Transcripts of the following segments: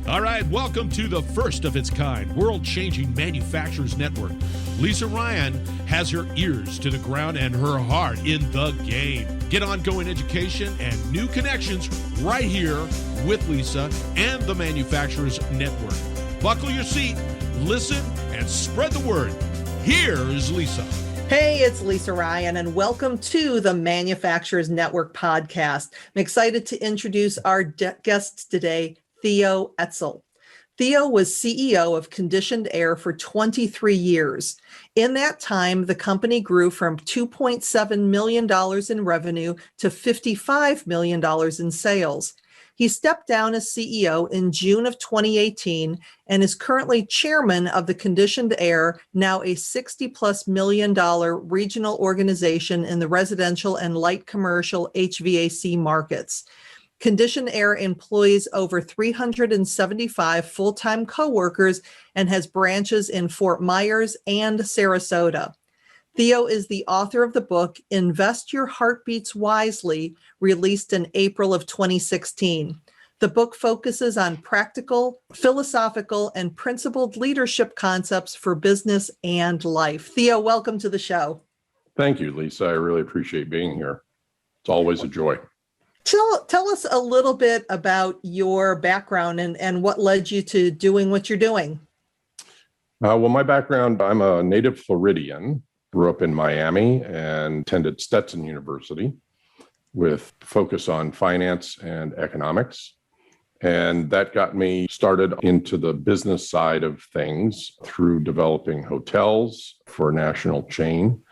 All right, welcome to the first of its kind, world-changing manufacturers network. Lisa Ryan has her ears to the ground and her heart in the game. Get ongoing education and new connections right here with Lisa and the Manufacturers Network. Buckle your seat, listen, and spread the word. Here's Lisa. Hey, it's Lisa Ryan, and welcome to the Manufacturers Network podcast. I'm excited to introduce our guest today, Theo Etzel. Theo was CEO of Conditioned Air for 23 years. In that time, the company grew from $2.7 million in revenue to $55 million in sales. He stepped down as CEO in June of 2018 and is currently chairman of the Conditioned Air, now a $60+ million regional organization in the residential and light commercial HVAC markets. Conditioned Air employs over 375 full-time coworkers and has branches in Fort Myers and Sarasota. Theo is the author of the book, Invest Your Heartbeats Wisely, released in April of 2016. The book focuses on practical, philosophical, and principled leadership concepts for business and life. Theo, welcome to the show. Thank you, Lisa. I really appreciate being here. It's always a joy. Tell us a little bit about your background and what led you to doing what you're doing. Well, my background, I'm a native Floridian, grew up in Miami and attended Stetson University with focus on finance and economics. And that got me started into the business side of things through developing hotels for a national chain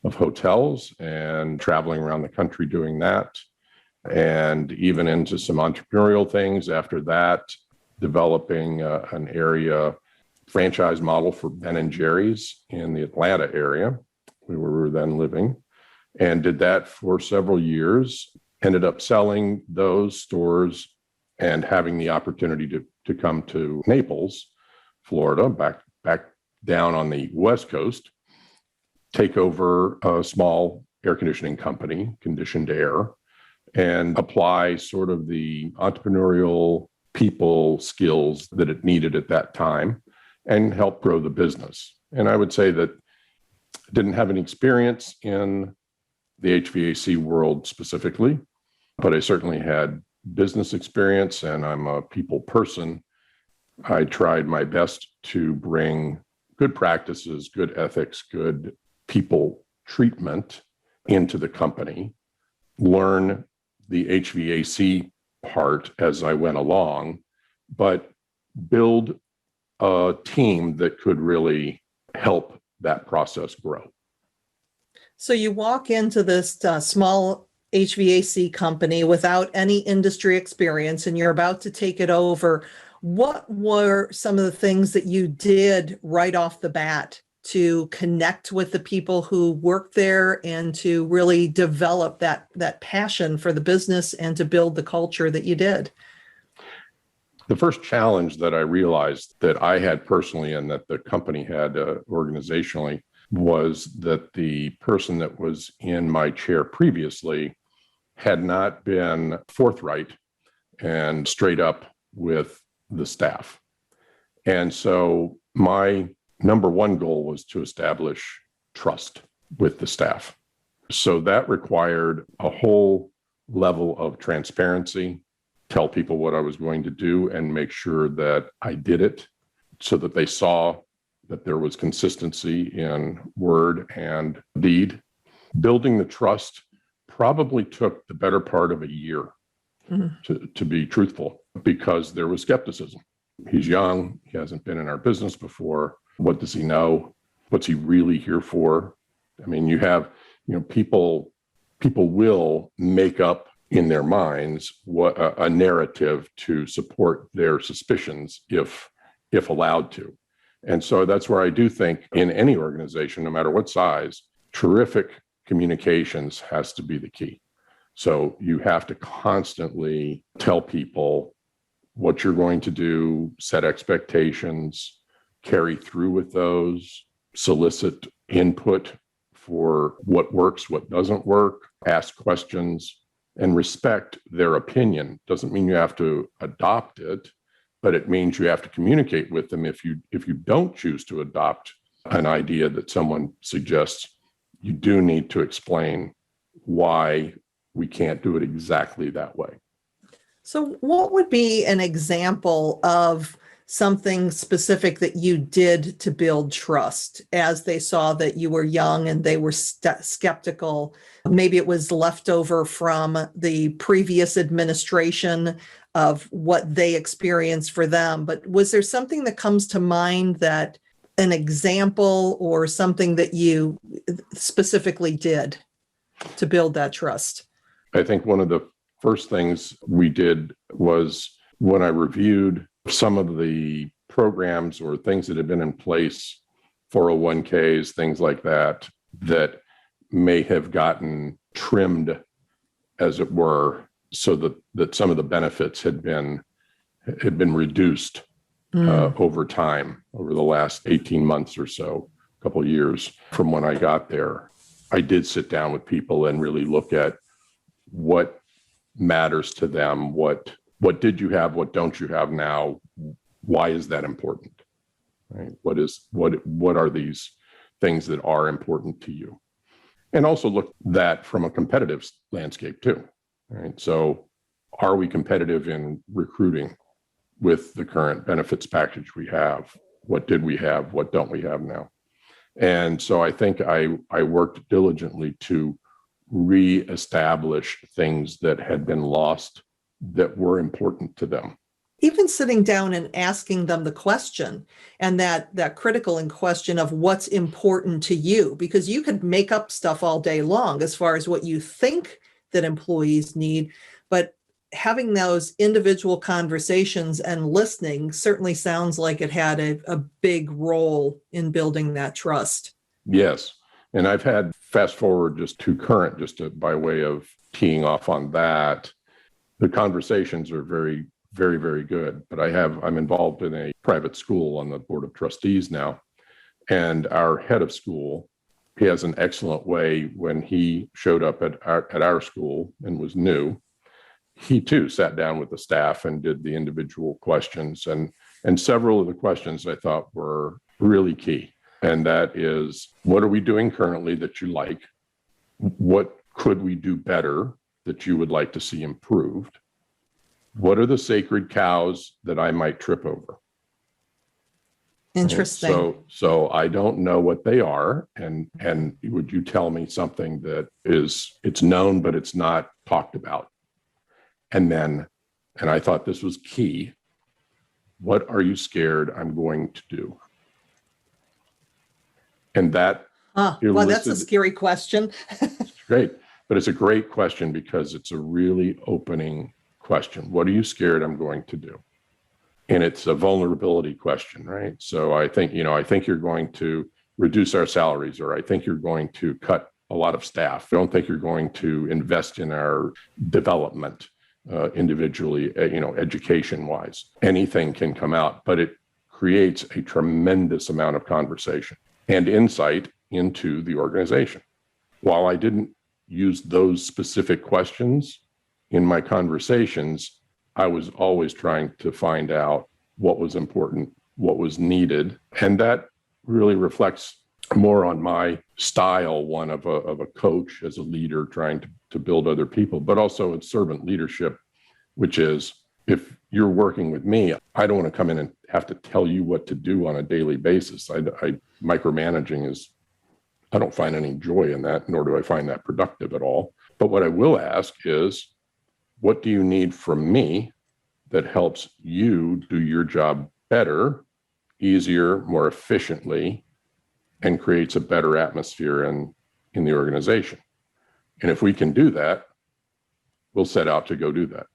of hotels and traveling around the country doing that. And even into some entrepreneurial things after that, developing an area franchise model for Ben & Jerry's in the Atlanta area, where we were then living, and did that for several years. Ended up selling those stores and having the opportunity to come to Naples, Florida, back down on the West Coast, take over a small air conditioning company, Conditioned Air, and apply sort of the entrepreneurial people skills that it needed at that time and help grow the business. And I would say that I didn't have any experience in the HVAC world specifically, but I certainly had business experience and I'm a people person. I tried my best to bring good practices, good ethics, good people treatment into the company, learn the HVAC part as I went along, but build a team that could really help that process grow. So you walk into this small HVAC company without any industry experience and you're about to take it over. What were some of the things that you did right off the bat to connect with the people who work there and to really develop that passion for the business and to build the culture that you did? The first challenge that I realized that I had personally and that the company had organizationally was that the person that was in my chair previously had not been forthright and straight up with the staff. And so my number one goal was to establish trust with the staff. So that required a whole level of transparency, tell people what I was going to do and make sure that I did it so that they saw that there was consistency in word and deed. Building the trust probably took the better part of a year, to be truthful, because there was skepticism. He's young. He hasn't been in our business before. What does he know? What's he really here for? I mean, people will make up in their minds what a narrative to support their suspicions if allowed to. And so that's where I do think in any organization, no matter what size, terrific communications has to be the key. So you have to constantly tell people what you're going to do, set expectations, carry through with those, solicit input for what works, what doesn't work, ask questions, and respect their opinion. Doesn't mean you have to adopt it, but it means you have to communicate with them. If you don't choose to adopt an idea that someone suggests, you do need to explain why we can't do it exactly that way. So what would be an example of something specific that you did to build trust as they saw that you were young and they were skeptical? Maybe it was leftover from the previous administration of what they experienced for them. But was there something that comes to mind, that an example or something that you specifically did to build that trust? I think one of the first things we did was, when I reviewed some of the programs or things that had been in place, 401ks, things like that, that may have gotten trimmed, as it were, so that some of the benefits had been reduced over time, over the last 18 months or so, a couple of years from when I got there. I did sit down with people and really look at what matters to them. What did you have? What don't you have now? Why is that important? Right? What are these things that are important to you? And also look at that from a competitive landscape too. Right? So are we competitive in recruiting with the current benefits package we have? What did we have? What don't we have now? And so I think I worked diligently to reestablish things that had been lost that were important to them. Even sitting down and asking them the question, and that critical in question of what's important to you, because you could make up stuff all day long as far as what you think that employees need, but having those individual conversations and listening certainly sounds like it had a big role in building that trust. Yes. And I've had, fast forward just to current, by way of teeing off on that, the conversations are very, very, very good. But I'm involved in a private school on the board of trustees now. And our head of school, he has an excellent way. When he showed up at our school and was new, he too sat down with the staff and did the individual questions. And several of the questions I thought were really key. And that is, what are we doing currently that you like? What could we do better that you would like to see improved? What are the sacred cows that I might trip over? Interesting. So I don't know what they are. And would you tell me something that it's known, but it's not talked about? And I thought this was key. What are you scared I'm going to do? And that, well, that's a scary question. It's great, but it's a great question because it's a really opening question. What are you scared I'm going to do? And it's a vulnerability question, right? So I think you're going to reduce our salaries, or I think you're going to cut a lot of staff. I don't think you're going to invest in our development individually, education-wise. Anything can come out, but it creates a tremendous amount of conversation and insight into the organization. While I didn't use those specific questions in my conversations, I was always trying to find out what was important, what was needed. And that really reflects more on my style, one of a coach as a leader trying to build other people, but also it's servant leadership, which is, if you're working with me, I don't want to come in and have to tell you what to do on a daily basis. Micromanaging I don't find any joy in that, nor do I find that productive at all. But what I will ask is, what do you need from me that helps you do your job better, easier, more efficiently, and creates a better atmosphere in the organization? And if we can do that, we'll set out to go do that.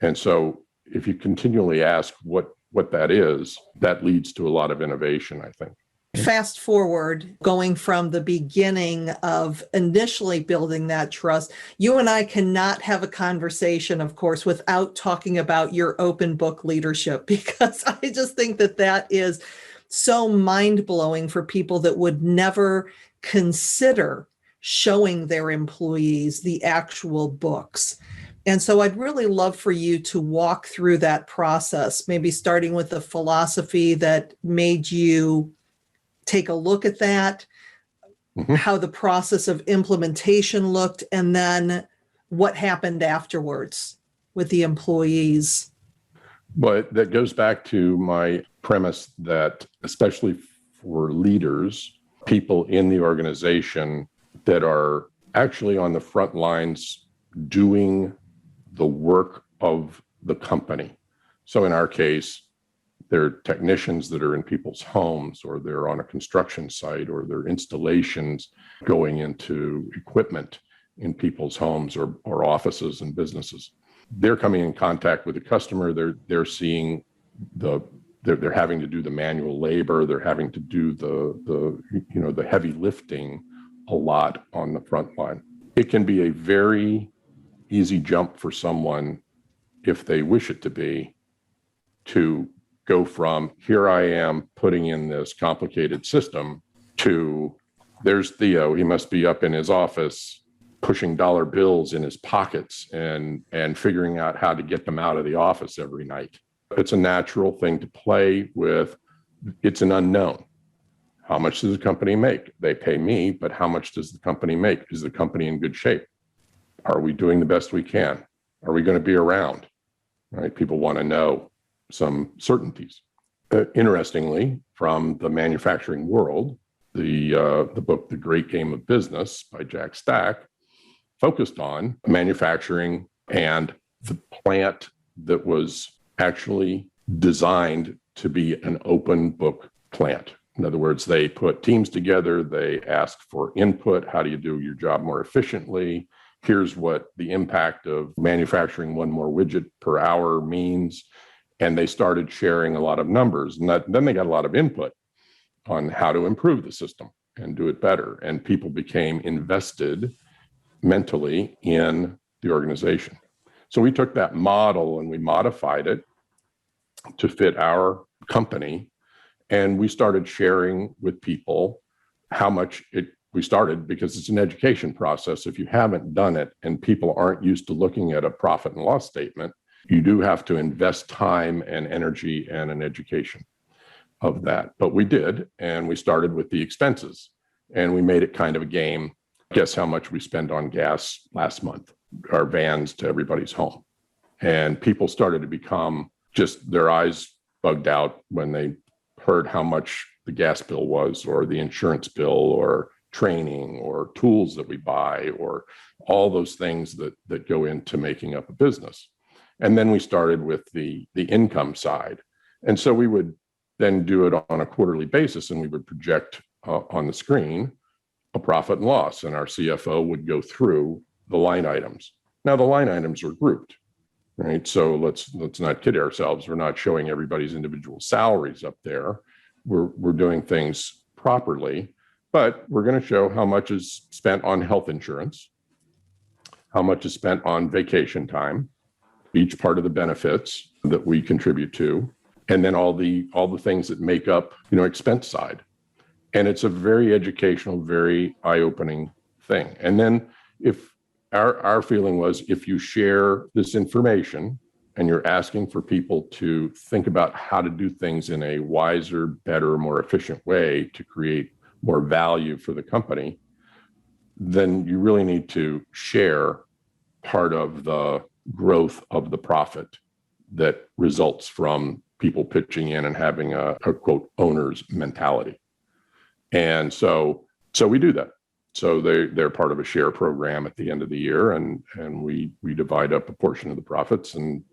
And so if you continually ask what that is, that leads to a lot of innovation, I think. Fast forward, going from the beginning of initially building that trust, you and I cannot have a conversation, of course, without talking about your open book leadership, because I just think that is so mind-blowing for people that would never consider showing their employees the actual books. And so I'd really love for you to walk through that process, maybe starting with the philosophy that made you take a look at that, how the process of implementation looked, and then what happened afterwards with the employees. But that goes back to my premise that, especially for leaders, people in the organization that are actually on the front lines doing the work of the company. So in our case, they're technicians that are in people's homes, or they're on a construction site, or they're installations going into equipment in people's homes or offices and businesses. They're coming in contact with the customer. They're seeing they're having to do the manual labor. They're having to do the heavy lifting a lot on the front line. It can be a very easy jump for someone, if they wish it to be, to go from here I am putting in this complicated system to there's Theo. He must be up in his office pushing dollar bills in his pockets and figuring out how to get them out of the office every night. It's a natural thing to play with. It's an unknown. How much does the company make? They pay me, but how much does the company make? Is the company in good shape? Are we doing the best we can? Are we going to be around? Right? People want to know some certainties. Interestingly, from the manufacturing world, the book, The Great Game of Business by Jack Stack, focused on manufacturing and the plant that was actually designed to be an open book plant. In other words, they put teams together, they asked for input. How do you do your job more efficiently? Here's what the impact of manufacturing one more widget per hour means. And they started sharing a lot of numbers. And then they got a lot of input on how to improve the system and do it better. And people became invested mentally in the organization. So we took that model and we modified it to fit our company. And we started sharing with people how much we started, because it's an education process. If you haven't done it and people aren't used to looking at a profit and loss statement, you do have to invest time and energy and an education of that. But we did, and we started with the expenses, and we made it kind of a game. Guess how much we spent on gas last month, our vans to everybody's home. And people started to become just their eyes bugged out when they heard how much the gas bill was, or the insurance bill, or training, or tools that we buy, or all those things that go into making up a business. And then we started with the income side. And so we would then do it on a quarterly basis, and we would project on the screen a profit and loss, and our CFO would go through the line items. Now the line items are grouped, right? So let's not kid ourselves. We're not showing everybody's individual salaries up there. We're doing things properly, but we're going to show how much is spent on health insurance, how much is spent on vacation time, each part of the benefits that we contribute to, and then all the things that make up, expense side. And it's a very educational, very eye-opening thing. And then if our feeling was, if you share this information and you're asking for people to think about how to do things in a wiser, better, more efficient way to create more value for the company, then you really need to share part of the growth of the profit that results from people pitching in and having a quote owner's mentality. And so we do that. So they're part of a share program at the end of the year, and we divide up a portion of the profits, and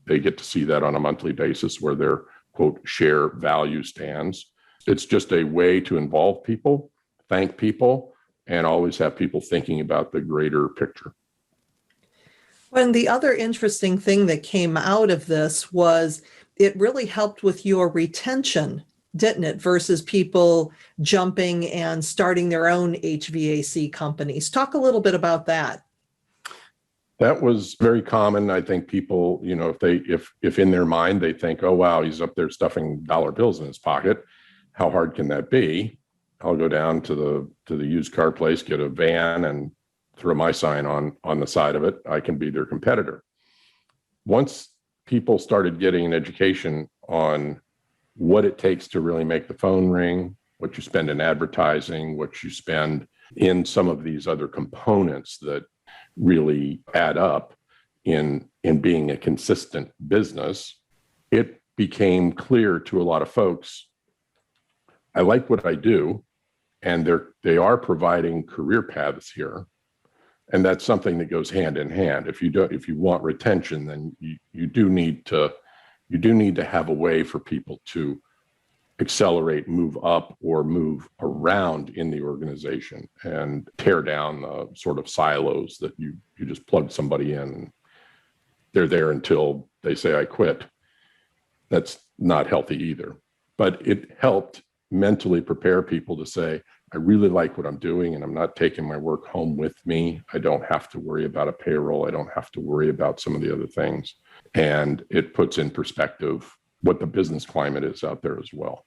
they get to see that on a monthly basis where their quote share value stands. It's just a way to involve people, thank people, and always have people thinking about the greater picture. And the other interesting thing that came out of this was it really helped with your retention, didn't it? Versus people jumping and starting their own HVAC companies. Talk a little bit about that. That was very common. I think people, if in their mind they think, oh, wow, he's up there stuffing dollar bills in his pocket, how hard can that be? I'll go down to the used car place, get a van, and throw my sign on the side of it. I can be their competitor. Once people started getting an education on what it takes to really make the phone ring, what you spend in advertising, what you spend in some of these other components that really add up in being a consistent business, it became clear to a lot of folks, I like what I do, and they are providing career paths here. And that's something that goes hand in hand. If you want retention, then you do need to have a way for people to accelerate, move up, or move around in the organization and tear down the sort of silos that you just plug somebody in and they're there until they say, I quit. That's not healthy either. But it helped mentally prepare people to say, I really like what I'm doing and I'm not taking my work home with me. I don't have to worry about a payroll. I don't have to worry about some of the other things. And it puts in perspective what the business climate is out there as well.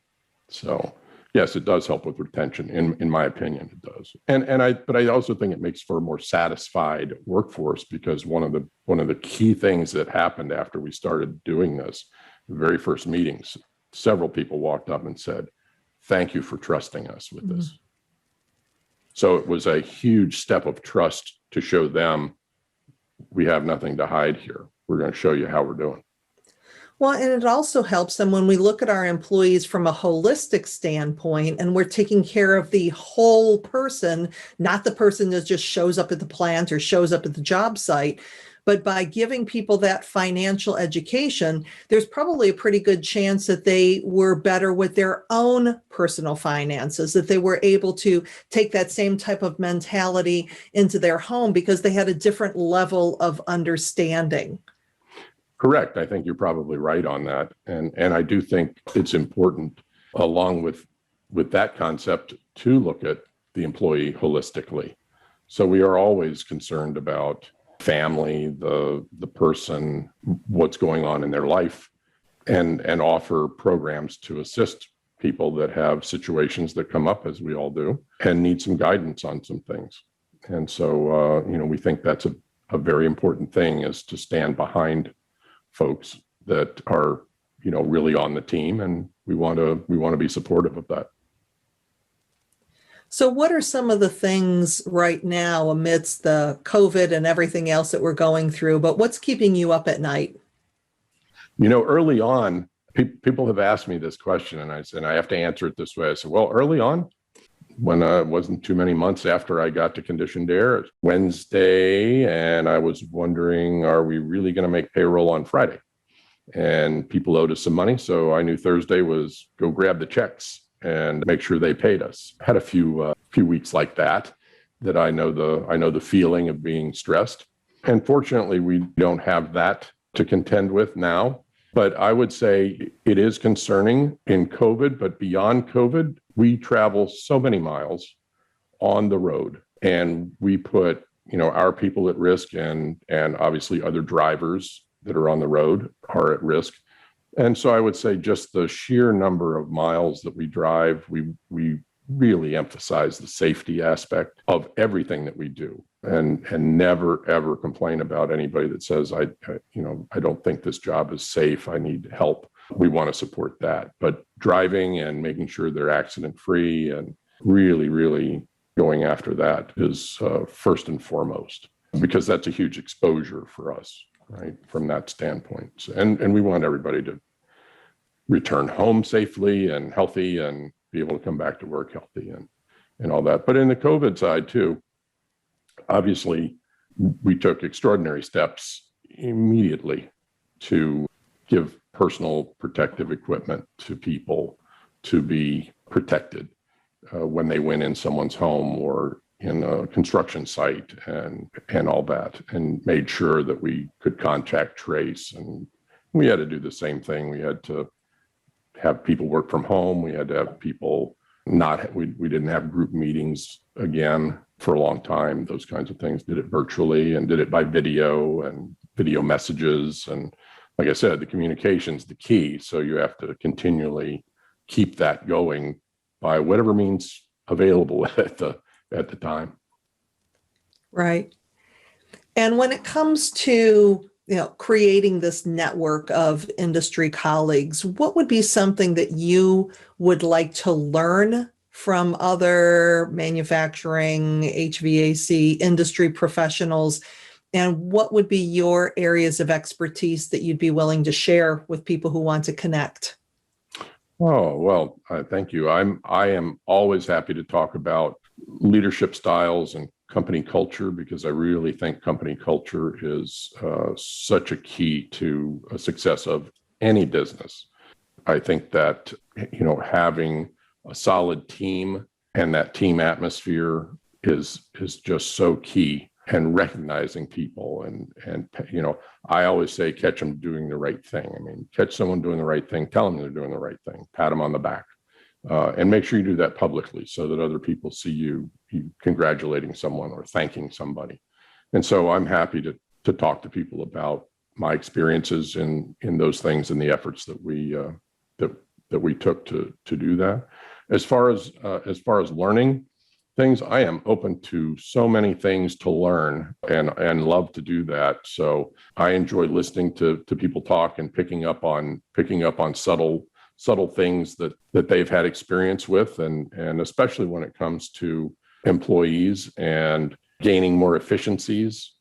So yes, it does help with retention. In my opinion, it does. But I also think it makes for a more satisfied workforce, because one of the key things that happened after we started doing this, the very first meetings, several people walked up and said, thank you for trusting us with this. So it was a huge step of trust to show them we have nothing to hide here. We're going to show you how we're doing. Well, and it also helps them when we look at our employees from a holistic standpoint, and we're taking care of the whole person, not the person that just shows up at the plant or shows up at the job site. But by giving people that financial education, there's probably a pretty good chance that they were better with their own personal finances, that they were able to take that same type of mentality into their home because they had a different level of understanding. Correct. I think you're probably right on that. And I do think it's important, along with that concept, to look at the employee holistically. So we are always concerned about family, the person, what's going on in their life, and offer programs to assist people that have situations that come up, as we all do, and need some guidance on some things. And so, we think that's a very important thing, is to stand behind folks that are, really on the team, and we want to be supportive of that. So what are some of the things right now amidst the COVID and everything else that we're going through, but what's keeping you up at night? Early on, people have asked me this question, and I have to answer it this way. I said, well, early on, when it wasn't too many months after I got to conditioned air, Wednesday, and I was wondering, are we really going to make payroll on Friday? And people owed us some money, so I knew Thursday was go grab the checks and make sure they paid us. Had a few weeks like that I know the feeling of being stressed. And fortunately, we don't have that to contend with now. But I would say it is concerning in COVID, but beyond COVID, we travel so many miles on the road, and we put, our people at risk, and obviously other drivers that are on the road are at risk. And so I would say just the sheer number of miles that we drive, we really emphasize the safety aspect of everything that we do, and never, ever complain about anybody that says, I don't think this job is safe, I need help. We want to support that. But driving and making sure they're accident free and really, really going after that is first and foremost, because that's a huge exposure for us, right, from that standpoint. And we want everybody to return home safely and healthy and be able to come back to work healthy and all that. But in the COVID side too, obviously, we took extraordinary steps immediately to give personal protective equipment to people to be protected when they went in someone's home or in a construction site and all that, and made sure that we could contact trace. And we had to do the same thing. We had to have people work from home. We had to have people we didn't have group meetings again for a long time, those kinds of things. Did it virtually and did it by video and video messages. And like I said, the communication's the key. So you have to continually keep that going by whatever means available at the time. Right. And when it comes to, creating this network of industry colleagues, what would be something that you would like to learn from other manufacturing, HVAC industry professionals? And what would be your areas of expertise that you'd be willing to share with people who want to connect? Oh, well, thank you. I am always happy to talk about leadership styles and company culture, because I really think company culture is such a key to a success of any business. I think that, having a solid team and that team atmosphere is just so key, and recognizing people and I always say, catch them doing the right thing. I mean, catch someone doing the right thing, tell them they're doing the right thing, pat them on the back, and make sure you do that publicly so that other people see you congratulating someone or thanking somebody. And so I'm happy to talk to people about my experiences in those things and the efforts that we took to do that. As far as learning things, I am open to so many things to learn and love to do that. So I enjoy listening to people talk and picking up on subtle things that they've had experience with, and especially when it comes to employees and gaining more efficiencies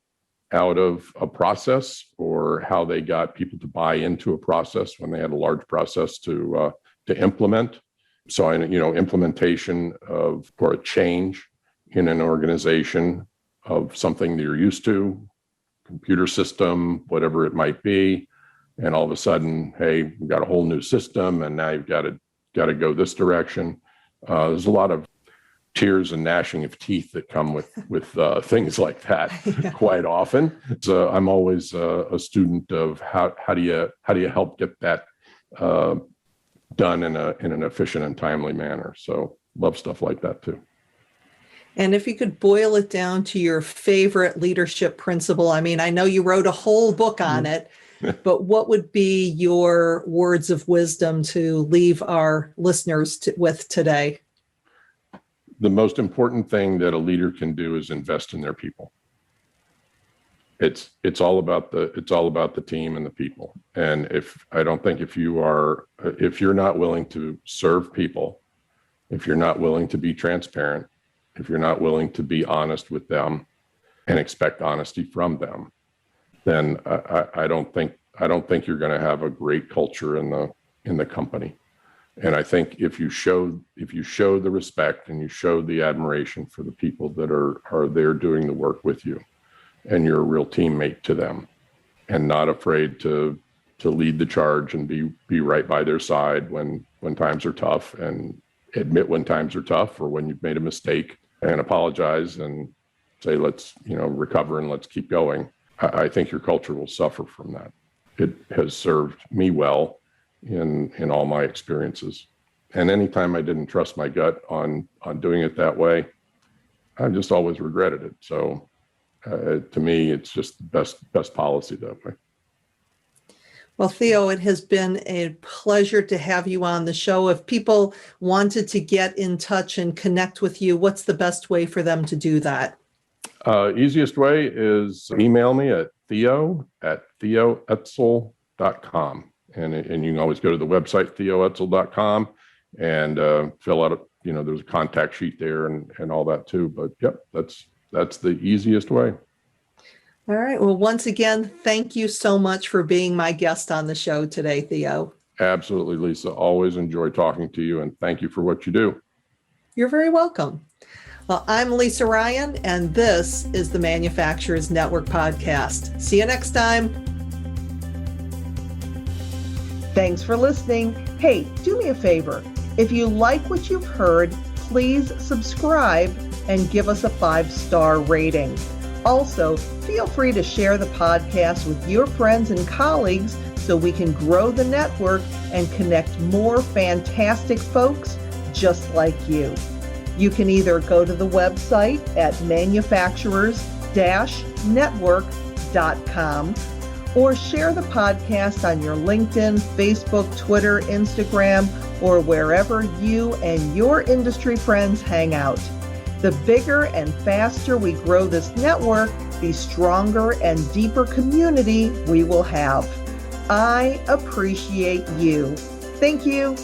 out of a process, or how they got people to buy into a process when they had a large process to implement. So, implementation for a change in an organization of something that you're used to, computer system, whatever it might be, and all of a sudden, hey, we've got a whole new system, and now you've got to go this direction. There's a lot of tears and gnashing of teeth that come with things like that. Yeah. Quite often. So I'm always a student of how do you help get that done in an efficient and timely manner. So love stuff like that too. And if you could boil it down to your favorite leadership principle, I mean, I know you wrote a whole book on it, but what would be your words of wisdom to leave our listeners with today? The most important thing that a leader can do is invest in their people. It's all about the team and the people. And if you're not willing to serve people, if you're not willing to be transparent, if you're not willing to be honest with them and expect honesty from them, then I don't think you're going to have a great culture in the company. And I think if you show the respect and you show the admiration for the people that are there doing the work with you, and you're a real teammate to them, and not afraid to lead the charge and be right by their side when times are tough, and admit when times are tough or when you've made a mistake and apologize and say, let's recover and let's keep going. I think your culture will suffer from that. It has served me well in all my experiences. And anytime I didn't trust my gut on doing it that way, I just always regretted it. So to me, it's just the best policy that way. Well, Theo, it has been a pleasure to have you on the show. If people wanted to get in touch and connect with you, what's the best way for them to do that? Easiest way is email me at theo@theoetzel.com. And you can always go to the website, theoetzel.com, and fill out, there's a contact sheet there and all that too. But yep, that's the easiest way. All right. Well, once again, thank you so much for being my guest on the show today, Theo. Absolutely, Lisa. Always enjoy talking to you, and thank you for what you do. You're very welcome. Well, I'm Lisa Ryan, and this is the Manufacturers Network Podcast. See you next time. Thanks for listening. Hey, do me a favor. If you like what you've heard, please subscribe and give us a 5-star rating. Also, feel free to share the podcast with your friends and colleagues so we can grow the network and connect more fantastic folks just like you. You can either go to the website at manufacturers-network.com or share the podcast on your LinkedIn, Facebook, Twitter, Instagram, or wherever you and your industry friends hang out. The bigger and faster we grow this network, the stronger and deeper community we will have. I appreciate you. Thank you.